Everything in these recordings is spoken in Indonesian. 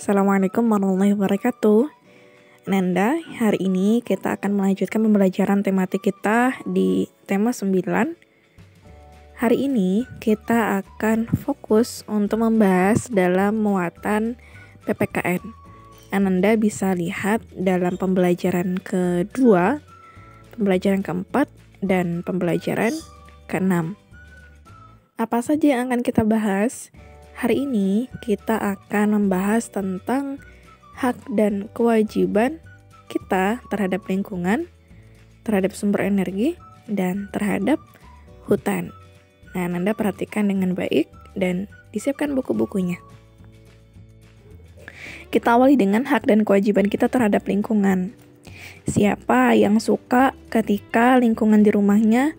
Assalamualaikum warahmatullahi wabarakatuh. Nanda, hari ini kita akan melanjutkan pembelajaran tematik kita di tema 9. Hari ini kita akan fokus untuk membahas dalam muatan PPKN. Ananda bisa lihat dalam pembelajaran kedua, pembelajaran keempat, dan pembelajaran keenam. Apa saja yang akan kita bahas? Hari ini kita akan membahas tentang hak dan kewajiban kita terhadap lingkungan, terhadap sumber energi, dan terhadap hutan. Nah, Anda perhatikan dengan baik dan disiapkan buku-bukunya. Kita awali dengan hak dan kewajiban kita terhadap lingkungan. Siapa yang suka ketika lingkungan di rumahnya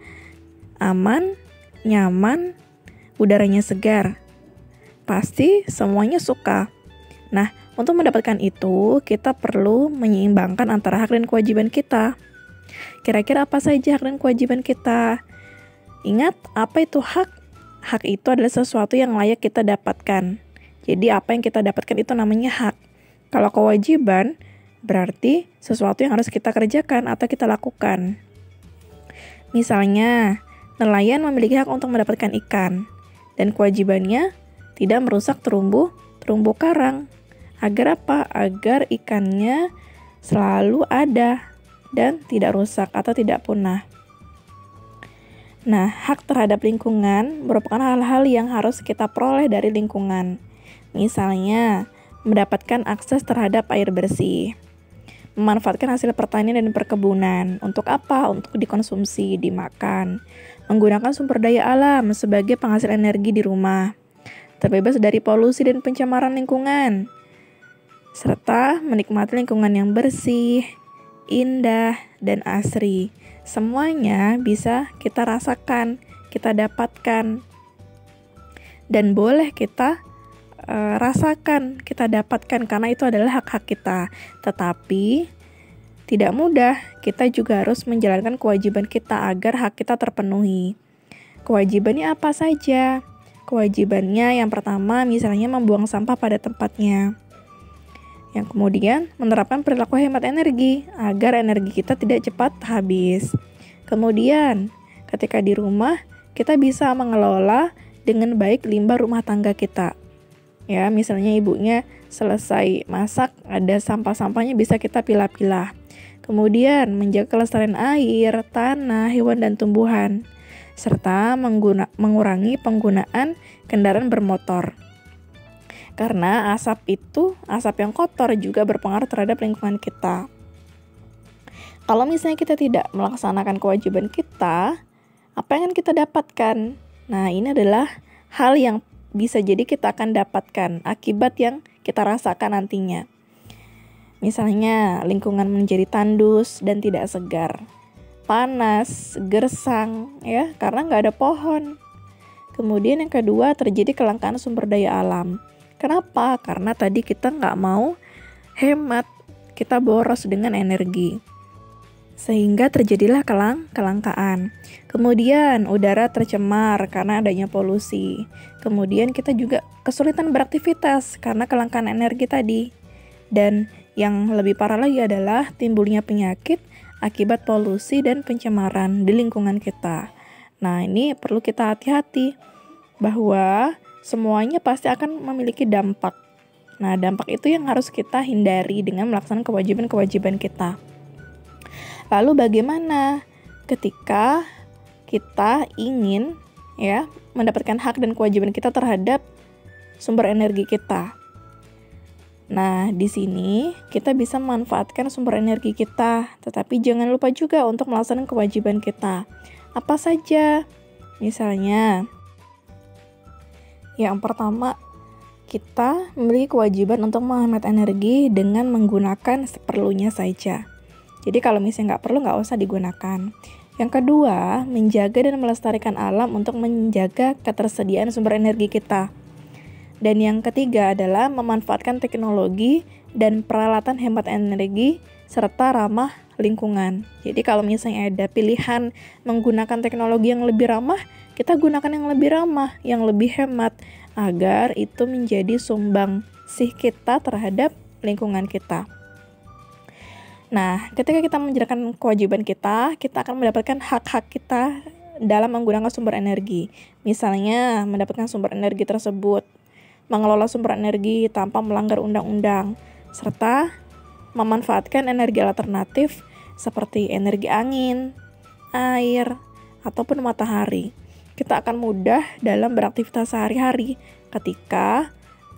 aman, nyaman, udaranya segar? Pasti semuanya suka. Nah, untuk mendapatkan itu, kita perlu menyeimbangkan antara hak dan kewajiban kita. Kira-kira apa saja hak dan kewajiban kita? Ingat, apa itu hak? Hak itu adalah sesuatu yang layak kita dapatkan. Jadi, apa yang kita dapatkan itu namanya hak. Kalau kewajiban, berarti sesuatu yang harus kita kerjakan atau kita lakukan. Misalnya, nelayan memiliki hak untuk mendapatkan ikan. Dan kewajibannya tidak merusak terumbu karang. Agar apa? Agar ikannya selalu ada dan tidak rusak atau tidak punah. Nah, hak terhadap lingkungan merupakan hal-hal yang harus kita peroleh dari lingkungan. Misalnya, mendapatkan akses terhadap air bersih, memanfaatkan hasil pertanian dan perkebunan. Untuk apa? Untuk dikonsumsi, dimakan. Menggunakan sumber daya alam sebagai penghasil energi di rumah. Terbebas dari polusi dan pencemaran lingkungan. Serta menikmati lingkungan yang bersih, indah, dan asri. Semuanya bisa kita rasakan, kita dapatkan. Dan boleh kita rasakan, kita dapatkan karena itu adalah hak-hak kita. Tetapi tidak mudah, kita juga harus menjalankan kewajiban kita agar hak kita terpenuhi. Kewajibannya apa saja? Kewajibannya yang pertama misalnya membuang sampah pada tempatnya. Yang kemudian menerapkan perilaku hemat energi agar energi kita tidak cepat habis. Kemudian ketika di rumah kita bisa mengelola dengan baik limbah rumah tangga kita. Ya, misalnya ibunya selesai masak, ada sampah-sampahnya bisa kita pilah-pilah. Kemudian menjaga kelestarian air, tanah, hewan dan tumbuhan. Serta mengurangi penggunaan kendaraan bermotor. Karena asap yang kotor juga berpengaruh terhadap lingkungan kita. Kalau misalnya kita tidak melaksanakan kewajiban kita, apa yang akan kita dapatkan? Nah, ini adalah hal yang bisa jadi kita akan dapatkan akibat yang kita rasakan nantinya. Misalnya, lingkungan menjadi tandus dan tidak segar. Panas, gersang, ya, karena nggak ada pohon. Kemudian yang kedua, terjadi kelangkaan sumber daya alam. Kenapa? Karena tadi kita nggak mau hemat, kita boros dengan energi. Sehingga terjadilah kelangkaan. Kemudian udara tercemar karena adanya polusi. Kemudian kita juga kesulitan beraktivitas karena kelangkaan energi tadi. Dan yang lebih parah lagi adalah timbulnya penyakit akibat polusi dan pencemaran di lingkungan kita. Nah, ini perlu kita hati-hati bahwa semuanya pasti akan memiliki dampak. Nah, dampak itu yang harus kita hindari dengan melaksanakan kewajiban-kewajiban kita. Lalu bagaimana ketika kita ingin mendapatkan hak dan kewajiban kita terhadap sumber energi kita? Nah, di sini kita bisa memanfaatkan sumber energi kita, tetapi jangan lupa juga untuk melaksanakan kewajiban kita. Apa saja? Misalnya, yang pertama, kita memiliki kewajiban untuk menghemat energi dengan menggunakan seperlunya saja. Jadi kalau misalnya nggak perlu, nggak usah digunakan. Yang kedua, menjaga dan melestarikan alam untuk menjaga ketersediaan sumber energi kita. Dan yang ketiga adalah memanfaatkan teknologi dan peralatan hemat energi serta ramah lingkungan. Jadi kalau misalnya ada pilihan menggunakan teknologi yang lebih ramah, kita gunakan yang lebih ramah, yang lebih hemat, agar itu menjadi sumbang kasih kita terhadap lingkungan kita. Nah, ketika kita menjalankan kewajiban kita akan mendapatkan hak-hak kita dalam menggunakan sumber energi. Misalnya, mendapatkan sumber energi tersebut, mengelola sumber energi tanpa melanggar undang-undang, serta memanfaatkan energi alternatif seperti energi angin, air, ataupun matahari. Kita akan mudah dalam beraktivitas sehari-hari ketika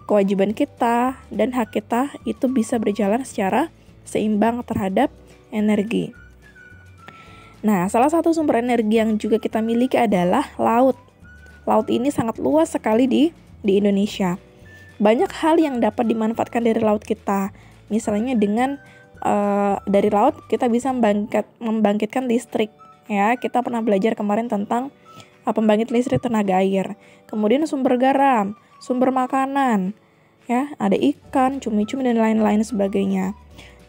kewajiban kita dan hak kita itu bisa berjalan secara seimbang terhadap energi. Nah, salah satu sumber energi yang juga kita miliki adalah laut. Laut ini sangat luas sekali di Indonesia. Banyak hal yang dapat dimanfaatkan dari laut kita. Misalnya dengan dari laut kita bisa membangkitkan listrik. Ya, kita pernah belajar kemarin tentang pembangkit listrik tenaga air. Kemudian sumber garam, sumber makanan, ya, ada ikan, cumi-cumi dan lain-lain sebagainya.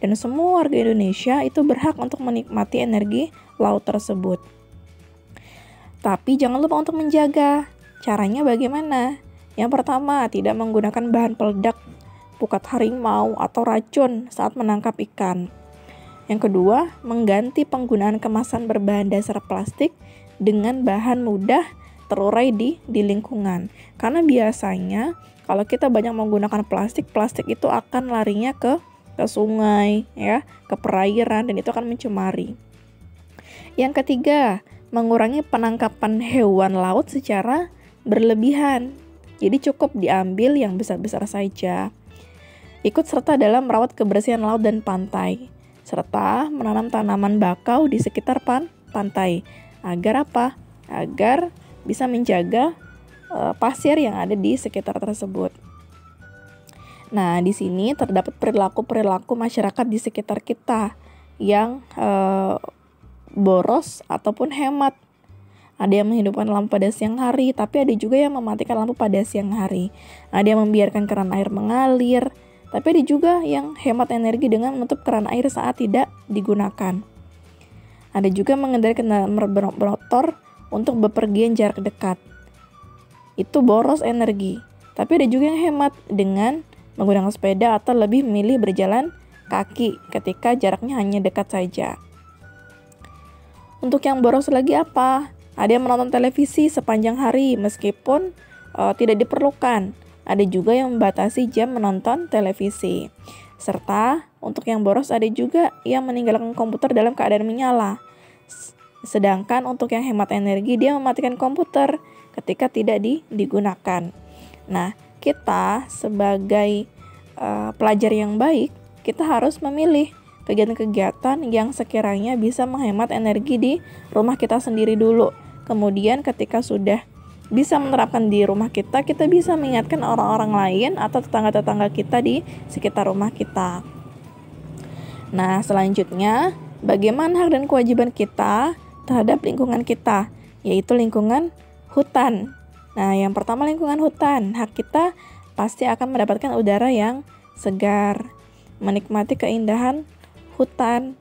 Dan semua warga Indonesia itu berhak untuk menikmati energi laut tersebut. Tapi jangan lupa untuk menjaga. Caranya bagaimana? Yang pertama, tidak menggunakan bahan peledak, pukat harimau, atau racun saat menangkap ikan. Yang kedua, mengganti penggunaan kemasan berbahan dasar plastik dengan bahan mudah terurai di lingkungan. Karena biasanya kalau kita banyak menggunakan plastik itu akan larinya ke sungai, ya, ke perairan, dan itu akan mencemari. Yang ketiga, mengurangi penangkapan hewan laut secara berlebihan. Jadi cukup diambil yang besar-besar saja. Ikut serta dalam merawat kebersihan laut dan pantai, serta menanam tanaman bakau di sekitar pantai. Agar apa? Agar bisa menjaga pasir yang ada di sekitar tersebut. Nah, di sini terdapat perilaku-perilaku masyarakat di sekitar kita yang boros ataupun hemat. Ada yang menghidupkan lampu pada siang hari, tapi ada juga yang mematikan lampu pada siang hari. Ada yang membiarkan keran air mengalir, tapi ada juga yang hemat energi dengan menutup keran air saat tidak digunakan. Ada juga mengendarai kendaraan bermotor untuk bepergian jarak dekat. Itu boros energi. Tapi ada juga yang hemat dengan menggunakan sepeda atau lebih memilih berjalan kaki ketika jaraknya hanya dekat saja. Untuk yang boros lagi apa? Ada yang menonton televisi sepanjang hari meskipun tidak diperlukan. Ada juga yang membatasi jam menonton televisi. Serta untuk yang boros ada juga yang meninggalkan komputer dalam keadaan menyala. Sedangkan untuk yang hemat energi dia mematikan komputer ketika tidak digunakan. Nah, kita sebagai pelajar yang baik, kita harus memilih kegiatan-kegiatan yang sekiranya bisa menghemat energi di rumah kita sendiri dulu. Kemudian ketika sudah bisa menerapkan di rumah kita bisa mengingatkan orang-orang lain atau tetangga-tetangga kita di sekitar rumah kita. Nah, selanjutnya, bagaimana hak dan kewajiban kita terhadap lingkungan kita, yaitu lingkungan hutan. Nah, yang pertama lingkungan hutan. Hak kita pasti akan mendapatkan udara yang segar, menikmati keindahan hutan,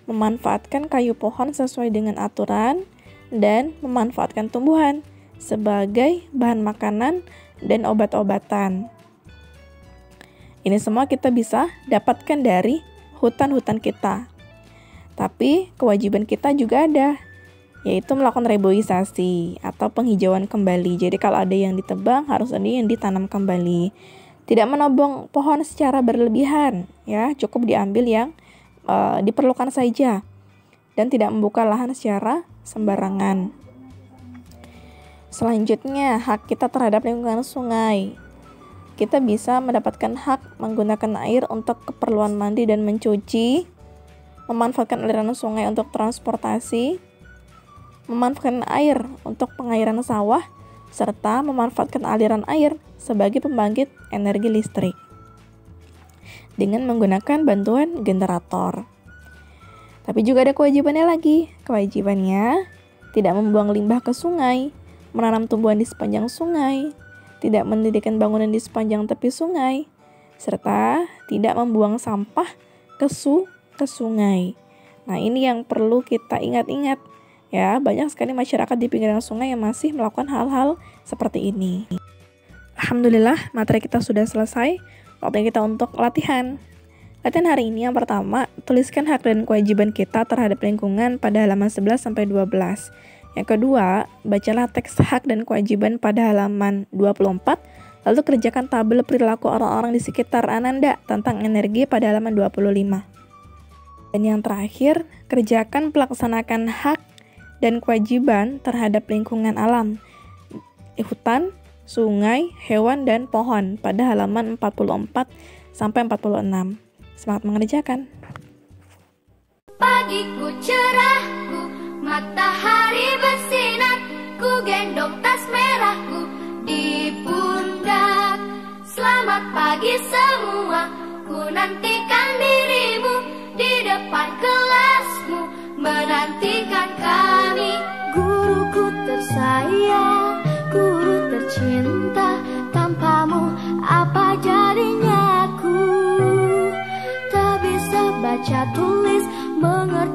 memanfaatkan kayu pohon sesuai dengan aturan, dan memanfaatkan tumbuhan sebagai bahan makanan dan obat-obatan. Ini semua kita bisa dapatkan dari hutan-hutan kita. Tapi kewajiban kita juga ada, yaitu melakukan reboisasi atau penghijauan kembali. Jadi kalau ada yang ditebang, harus ada yang ditanam kembali. Tidak menobong pohon secara berlebihan, ya, cukup diambil yang diperlukan saja, dan tidak membuka lahan secara sembarangan. Selanjutnya, hak kita terhadap lingkungan sungai. Kita bisa mendapatkan hak menggunakan air untuk keperluan mandi dan mencuci, memanfaatkan aliran sungai untuk transportasi, memanfaatkan air untuk pengairan sawah, serta memanfaatkan aliran air sebagai pembangkit energi listrik dengan menggunakan bantuan generator. Tapi juga ada kewajibannya lagi. Kewajibannya tidak membuang limbah ke sungai, menanam tumbuhan di sepanjang sungai, tidak mendirikan bangunan di sepanjang tepi sungai, serta tidak membuang sampah ke sungai. Nah, ini yang perlu kita ingat-ingat. Ya, banyak sekali masyarakat di pinggiran sungai yang masih melakukan hal-hal seperti ini. Alhamdulillah, materi kita sudah selesai. Waktunya kita untuk latihan. Latihan hari ini yang pertama, tuliskan hak dan kewajiban kita terhadap lingkungan pada halaman 11 sampai 12. Yang kedua, bacalah teks hak dan kewajiban pada halaman 24, lalu kerjakan tabel perilaku orang-orang di sekitar Ananda tentang energi pada halaman 25. Dan yang terakhir, kerjakan pelaksanakan hak dan kewajiban terhadap lingkungan alam, hutan, sungai, hewan, dan pohon pada halaman 44 sampai 46. Semangat mengerjakan. Pagiku cerahku, matahari bersinar, ku gendong tas merahku di pundak. Selamat pagi semua, ku nantikan dirimu di depan kelasmu, menantikan kami. Guruku tersayang, guru tercinta, tanpamu apa jadinya aku? Tak bisa baca tulis, mengerti